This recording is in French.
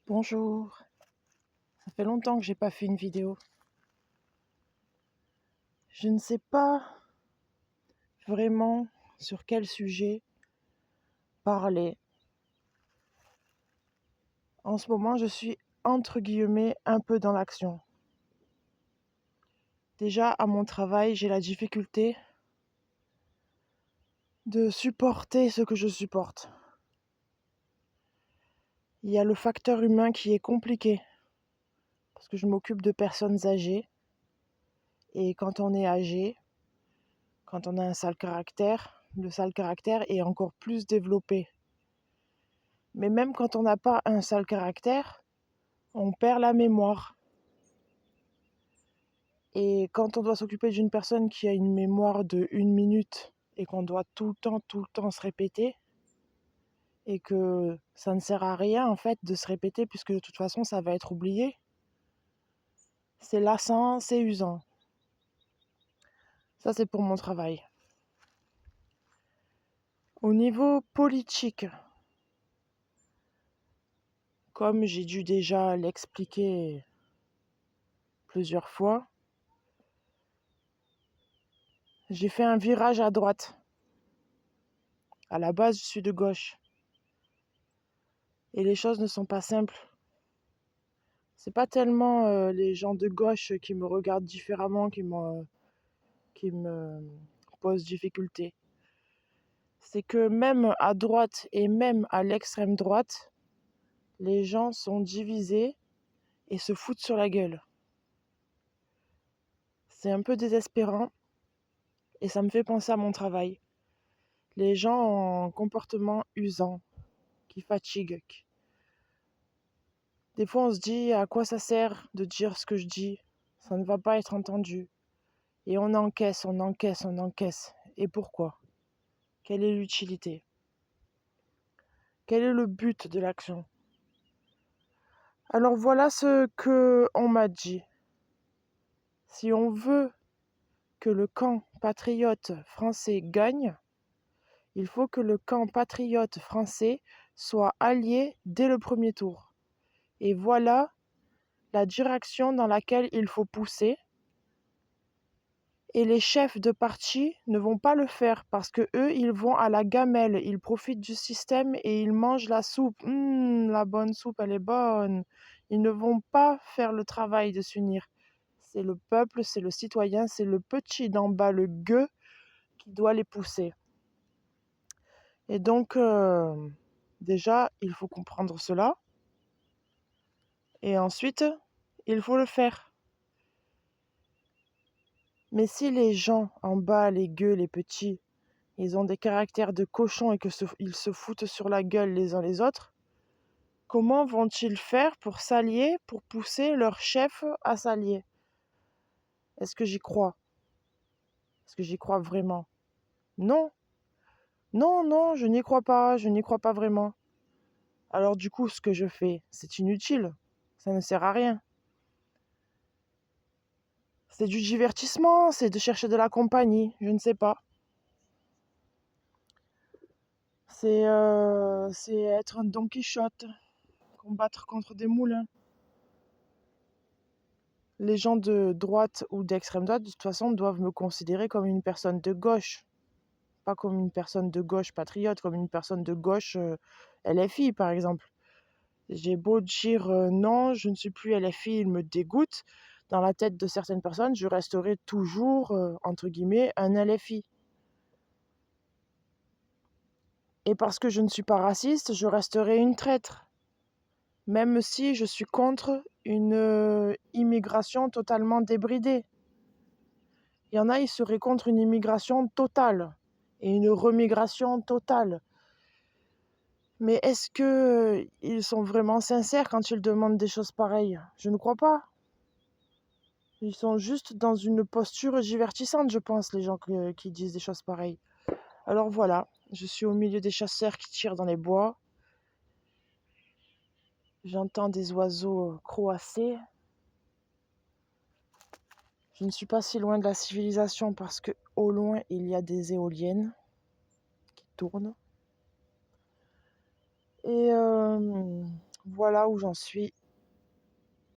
Bonjour, ça fait longtemps que j'ai pas fait une vidéo. Je ne sais pas vraiment sur quel sujet parler. En ce moment, je suis entre guillemets un peu dans l'action. Déjà à mon travail, j'ai la difficulté de supporter ce que je supporte. Il y a le facteur humain qui est compliqué parce que je m'occupe de personnes âgées et quand on est âgé, quand on a un sale caractère, le sale caractère est encore plus développé. Mais même quand on n'a pas un sale caractère, on perd la mémoire. Et quand on doit s'occuper d'une personne qui a une mémoire de 1 minute et qu'on doit tout le temps se répéter, et que ça ne sert à rien en fait de se répéter puisque de toute façon ça va être oublié, c'est lassant, c'est usant. Ça c'est pour mon travail. Au niveau politique, comme j'ai dû déjà l'expliquer plusieurs fois, j'ai fait un virage à droite. À la base, je suis de gauche. Et les choses ne sont pas simples. C'est pas tellement les gens de gauche qui me regardent différemment qui me posent difficulté. C'est que même à droite et même à l'extrême droite, les gens sont divisés et se foutent sur la gueule. C'est un peu désespérant et ça me fait penser à mon travail. Les gens ont un comportement usant, qui fatigue. Des fois on se dit à quoi ça sert de dire ce que je dis, ça ne va pas être entendu. Et on encaisse, on encaisse, on encaisse. Et pourquoi ? Quelle est l'utilité ? Quel est le but de l'action ? Alors voilà ce que on m'a dit. Si on veut que le camp patriote français gagne, il faut que le camp patriote français soit allié dès le premier tour. Et voilà la direction dans laquelle il faut pousser. Et les chefs de parti ne vont pas le faire parce que eux, ils vont à la gamelle, ils profitent du système et ils mangent la soupe. La bonne soupe, elle est bonne. Ils ne vont pas faire le travail de s'unir. C'est le peuple, c'est le citoyen, c'est le petit d'en bas, le gueux, qui doit les pousser. Et donc, déjà, il faut comprendre cela. Et ensuite, il faut le faire. Mais si les gens en bas, les gueux, les petits, ils ont des caractères de cochons et qu'ils se foutent sur la gueule les uns les autres, comment vont-ils faire pour s'allier, pour pousser leur chef à s'allier ? Est-ce que j'y crois ? Est-ce que j'y crois vraiment ? Non. Non, non, je n'y crois pas, je n'y crois pas vraiment. Alors du coup, ce que je fais, c'est inutile. Ça ne sert à rien. C'est du divertissement, c'est de chercher de la compagnie, je ne sais pas. C'est être un Don Quichotte, combattre contre des moulins. Les gens de droite ou d'extrême droite, de toute façon, doivent me considérer comme une personne de gauche. Pas comme une personne de gauche patriote, comme une personne de gauche LFI, par exemple. J'ai beau dire non, je ne suis plus LFI, il me dégoûte. Dans la tête de certaines personnes, je resterai toujours, entre guillemets, un LFI. Et parce que je ne suis pas raciste, je resterai une traître. Même si je suis contre une immigration totalement débridée. Il y en a, ils seraient contre une immigration totale et une remigration totale. Mais est-ce qu'ils sont vraiment sincères quand ils demandent des choses pareilles ? Je ne crois pas. Ils sont juste dans une posture divertissante, je pense, les gens qui disent des choses pareilles. Alors voilà, je suis au milieu des chasseurs qui tirent dans les bois. J'entends des oiseaux croasser. Je ne suis pas si loin de la civilisation parce que au loin, il y a des éoliennes qui tournent. Et voilà où j'en suis.